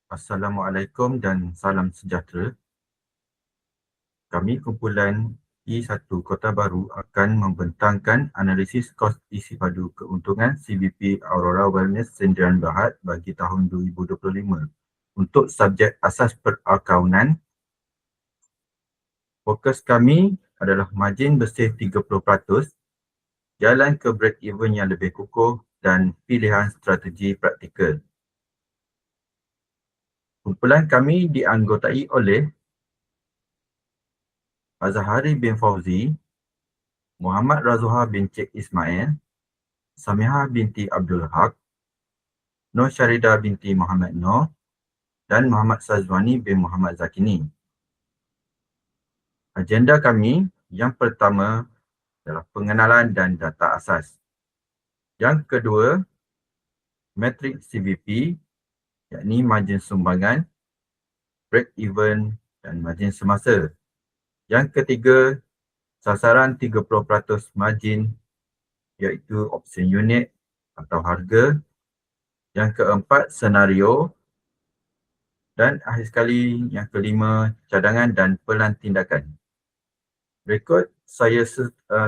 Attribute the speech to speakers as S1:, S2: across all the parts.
S1: Assalamualaikum dan salam sejahtera. Kami kumpulan I1 Kota Baru akan membentangkan analisis kos isi padu keuntungan CVP Aurora Wellness Sdn Bhd bagi tahun 2025. Untuk subjek asas perakaunan, fokus kami adalah margin bersih 30%, jalan ke break-even yang lebih kukuh dan pilihan strategi praktikal. Kumpulan kami dianggotai oleh Azhari bin Fauzi, Muhammad Razuha bin Cik Ismail, Samiha binti Abdul Haq, Nur Syarida binti Muhammad Nur, dan Muhammad Sazwani bin Muhammad Zakini. Agenda kami yang pertama adalah pengenalan dan data asas. Yang kedua, metrik CVP, yakni margin sumbangan, break even dan margin semasa. Yang ketiga, sasaran 30% margin iaitu option unit atau harga. Yang keempat, senario. Dan akhir sekali, yang kelima, cadangan dan pelan tindakan. Berikut saya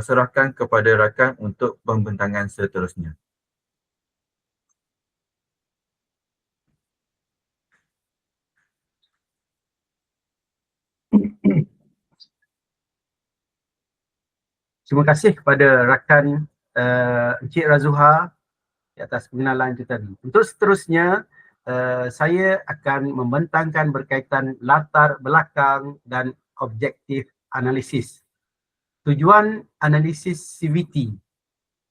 S1: serahkan kepada rakan untuk pembentangan seterusnya.
S2: Terima kasih kepada rakan Encik Razuha di atas pengenalan itu tadi. Untuk seterusnya, saya akan membentangkan berkaitan latar belakang dan objektif analisis. Tujuan analisis CVT.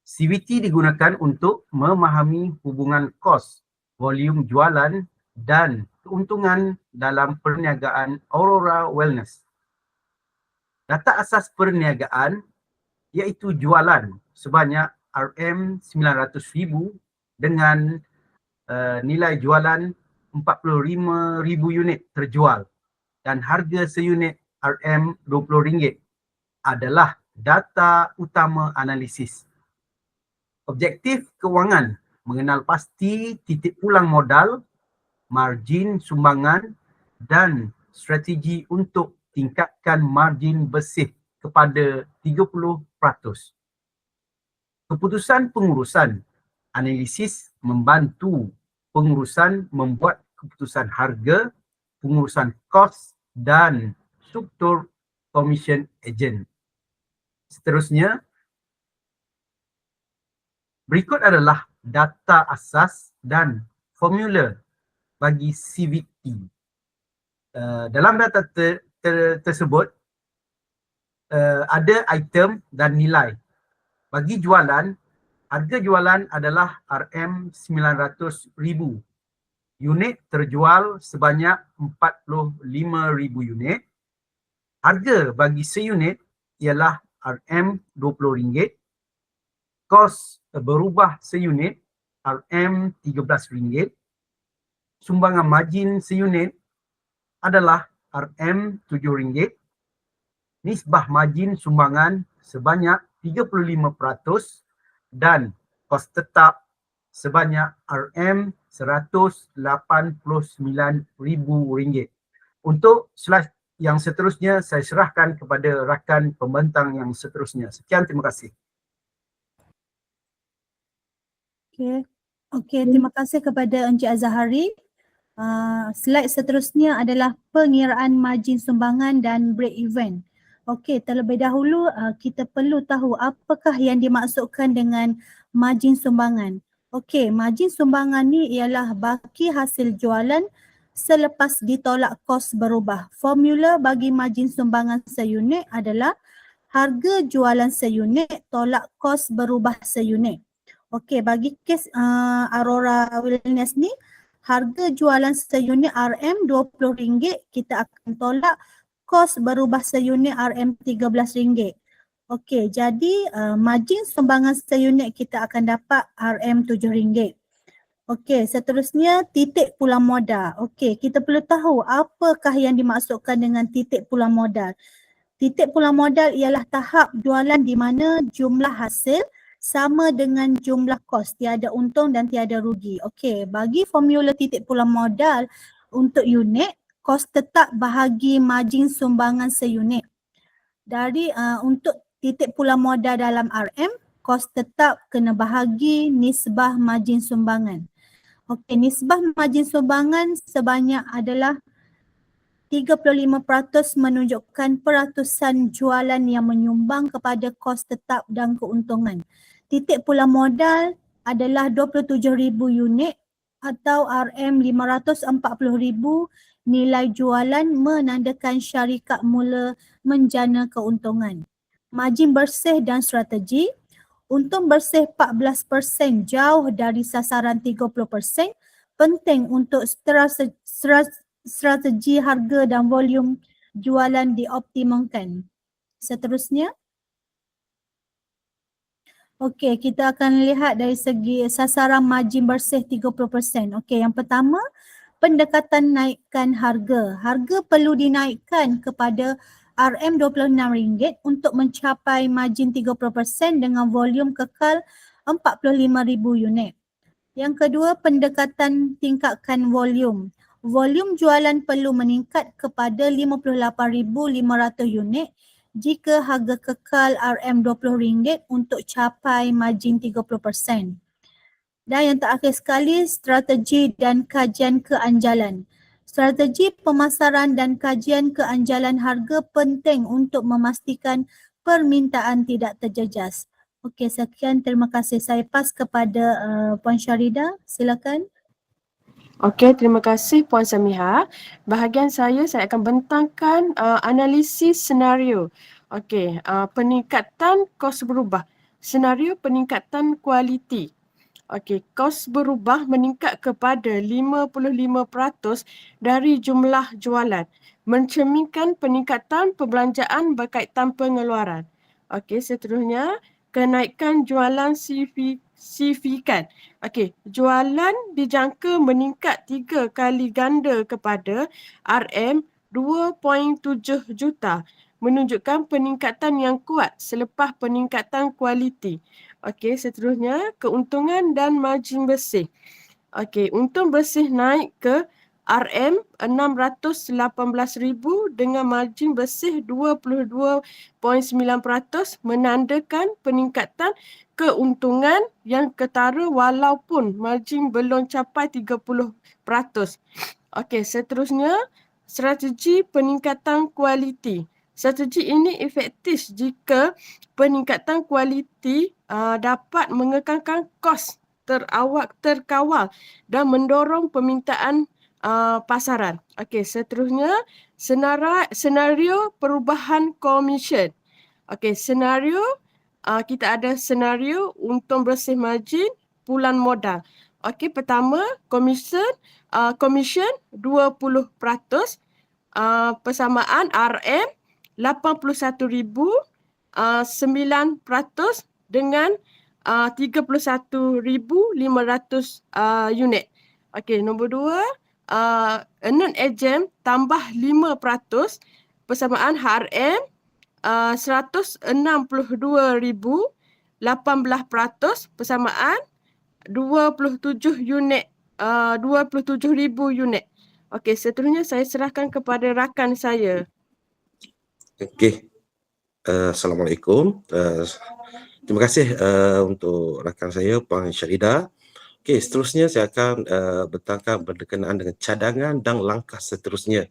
S2: CVT digunakan untuk memahami hubungan kos, volume jualan dan keuntungan dalam perniagaan Aurora Wellness. Data asas perniagaan iaitu jualan sebanyak RM900,000 dengan nilai jualan 45,000 unit terjual dan harga seunit RM20 adalah data utama analisis. Objektif kewangan mengenal pasti titik pulang modal, margin sumbangan dan strategi untuk tingkatkan margin bersih kepada 30%. Keputusan pengurusan analisis membantu pengurusan membuat keputusan harga, pengurusan kos dan struktur commission agent. Seterusnya, berikut adalah data asas dan formula bagi CVT. Dalam data tersebut, ada item dan nilai. Bagi jualan, harga jualan adalah RM900,000. Unit terjual sebanyak 45,000 unit. Harga bagi seunit ialah RM20. Kos berubah seunit RM13. Sumbangan margin seunit adalah RM7. Nisbah margin sumbangan sebanyak 35% dan kos tetap sebanyak RM189,000. Untuk slide yang seterusnya, saya serahkan kepada rakan pembentang yang seterusnya. Sekian, terima kasih.
S3: Okey, terima kasih kepada Encik Azhari. Slide seterusnya adalah pengiraan margin sumbangan dan break even. Okey, terlebih dahulu kita perlu tahu apakah yang dimaksudkan dengan margin sumbangan. Okey, margin sumbangan ni ialah baki hasil jualan selepas ditolak kos berubah. Formula bagi margin sumbangan seunit adalah harga jualan seunit tolak kos berubah seunit. Okey, bagi kes Aurora Wellness ni, harga jualan seunit RM20, kita akan tolak kos berubah seunit RM13. Okey, jadi margin sumbangan seunit kita akan dapat RM7. Okey, seterusnya titik pulang modal. Okey, kita perlu tahu apakah yang dimaksudkan dengan titik pulang modal. Titik pulang modal ialah tahap jualan di mana jumlah hasil sama dengan jumlah kos, tiada untung dan tiada rugi. Okey, bagi formula titik pulang modal untuk unit, kos tetap bahagi margin sumbangan seunit. Dari untuk titik pulang modal dalam RM, kos tetap kena bahagi nisbah margin sumbangan. Okey, nisbah margin sumbangan sebanyak adalah 35% menunjukkan peratusan jualan yang menyumbang kepada kos tetap dan keuntungan. Titik pulang modal adalah 27,000 unit atau RM 540,000 nilai jualan menandakan syarikat mula menjana keuntungan. Margin bersih dan strategi. Untung bersih 14% jauh dari sasaran 30%. Penting untuk strategi harga dan volume jualan dioptimumkan. Seterusnya. Okey, kita akan lihat dari segi sasaran margin bersih 30%. Okey, yang pertama, pendekatan naikkan harga. Harga perlu dinaikkan kepada RM26 untuk mencapai margin 30% dengan volume kekal 45,000 unit. Yang kedua, pendekatan tingkatkan volume. Volume jualan perlu meningkat kepada 58,500 unit jika harga kekal RM20 untuk capai margin 30%. Dan yang terakhir sekali, strategi dan kajian keanjalan. Strategi pemasaran dan kajian keanjalan harga penting untuk memastikan permintaan tidak terjejas. Okey, sekian. Terima kasih. Saya pas kepada Puan Syarida. Silakan.
S4: Okey, terima kasih Puan Samiha. Bahagian saya akan bentangkan analisis senario. Okey, peningkatan kos berubah. Senario peningkatan kualiti. Okey, kos berubah meningkat kepada 55% dari jumlah jualan, mencerminkan peningkatan perbelanjaan berkaitan pengeluaran. Okey, seterusnya kenaikan jualan signifikan. Okey, jualan dijangka meningkat 3 kali ganda kepada RM 2.7 juta, menunjukkan peningkatan yang kuat selepas peningkatan kualiti. Okey, seterusnya keuntungan dan margin bersih. Okey, untung bersih naik ke RM 618,000 dengan margin bersih 22.9%, menandakan peningkatan keuntungan yang ketara walaupun margin belum capai 30%. Okey, seterusnya strategi peningkatan kualiti. Strategi ini efektif jika peningkatan kualiti dapat mengekalkan kos terkawal dan mendorong permintaan pasaran. Okey, seterusnya senario perubahan komisen. Okey, senario kita ada senario untung bersih margin, pulang modal. Okey, pertama komisen 20%, persamaan RM 81,009 dengan 31,500 unit. Okey, nombor 2, earned agent tambah 5%, persamaan RM 162,000, 18%, persamaan 27 unit, 27,000 unit. Okey, seterusnya saya serahkan kepada rakan saya.
S5: Okey. Assalamualaikum. Terima kasih untuk rakan saya Puan Syarida. Okey, seterusnya saya akan bentangkan berkenaan dengan cadangan dan langkah seterusnya.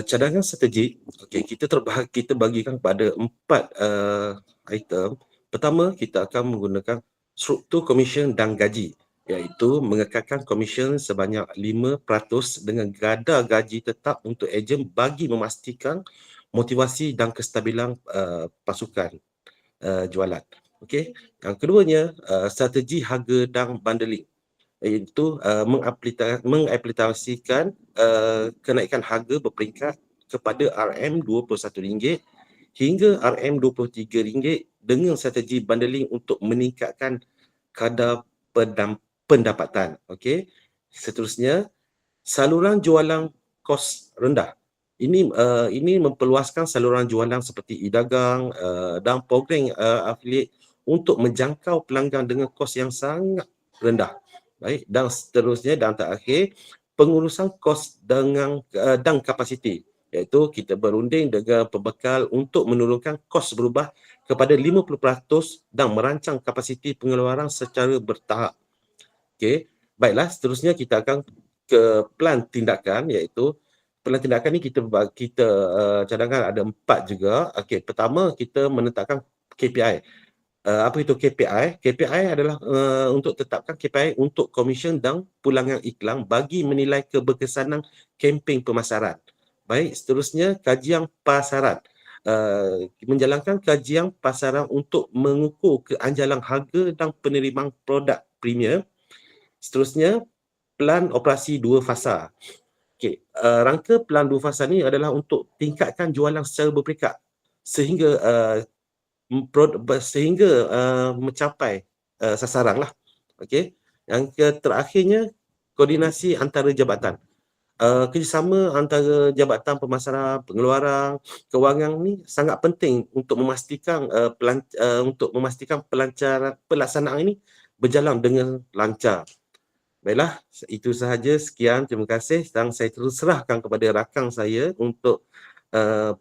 S5: Cadangan strategi, okey, kita bagikan pada 4 item. Pertama, kita akan menggunakan struktur komisen dan gaji, iaitu mengekalkan komisen sebanyak 5% dengan kadar gaji tetap untuk ejen bagi memastikan motivasi dan kestabilan pasukan jualan. Okey. Yang keduanya, strategi harga dan bundling, iaitu mengaplikasikan kenaikan harga berperingkat kepada RM21 hingga RM23 dengan strategi bundling untuk meningkatkan kadar pendapatan. Okey. Seterusnya, saluran jualan kos rendah. Ini memperluaskan saluran jualan seperti e-dagang dan program affiliate untuk menjangkau pelanggan dengan kos yang sangat rendah. Baik, dan seterusnya dan terakhir, pengurusan kos dan kapasiti, iaitu kita berunding dengan pembekal untuk menurunkan kos berubah kepada 50% dan merancang kapasiti pengeluaran secara bertahap. Okey, baiklah, seterusnya kita akan ke plan tindakan, iaitu plan tindakan ni kita cadangkan ada 4 juga. Okey, pertama kita menetapkan KPI. Apa itu KPI? KPI adalah untuk tetapkan KPI untuk komisen dan pulangan iklan bagi menilai keberkesanan kempen pemasaran. Baik, seterusnya kajian pasaran. Menjalankan kajian pasaran untuk mengukur keanjalan harga dan penerimaan produk premier. Seterusnya, plan operasi 2 fasa. Okey, rangka plan 2 fasa ni adalah untuk tingkatkan jualan secara berperingkat sehingga mencapai sasaran lah. Okey. Yang terakhirnya, koordinasi antara jabatan. Kerjasama antara jabatan pemasaran, pengeluaran, kewangan ni sangat penting untuk memastikan pelaksanaan ini berjalan dengan lancar. Baiklah, itu sahaja. Sekian, terima kasih, dan saya terus serahkan kepada rakan saya untuk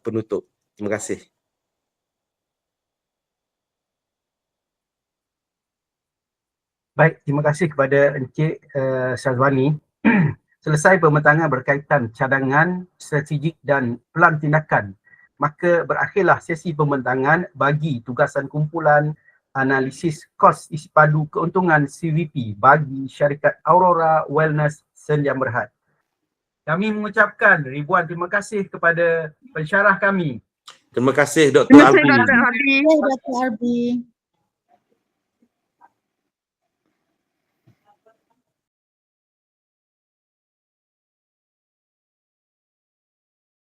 S5: penutup. Terima kasih.
S2: Baik, terima kasih kepada Encik Syazwani. Selesai pembentangan berkaitan cadangan, strategik dan plan tindakan, maka berakhirlah sesi pembentangan bagi tugasan kumpulan analisis kos isi padu keuntungan CVP bagi syarikat Aurora Wellness Sdn Bhd. Kami mengucapkan ribuan terima kasih kepada pensyarah kami.
S5: Terima kasih Dr.
S4: Terima kasih
S5: Arbi.
S4: Dr. Arbi.
S3: Dr. Arbi.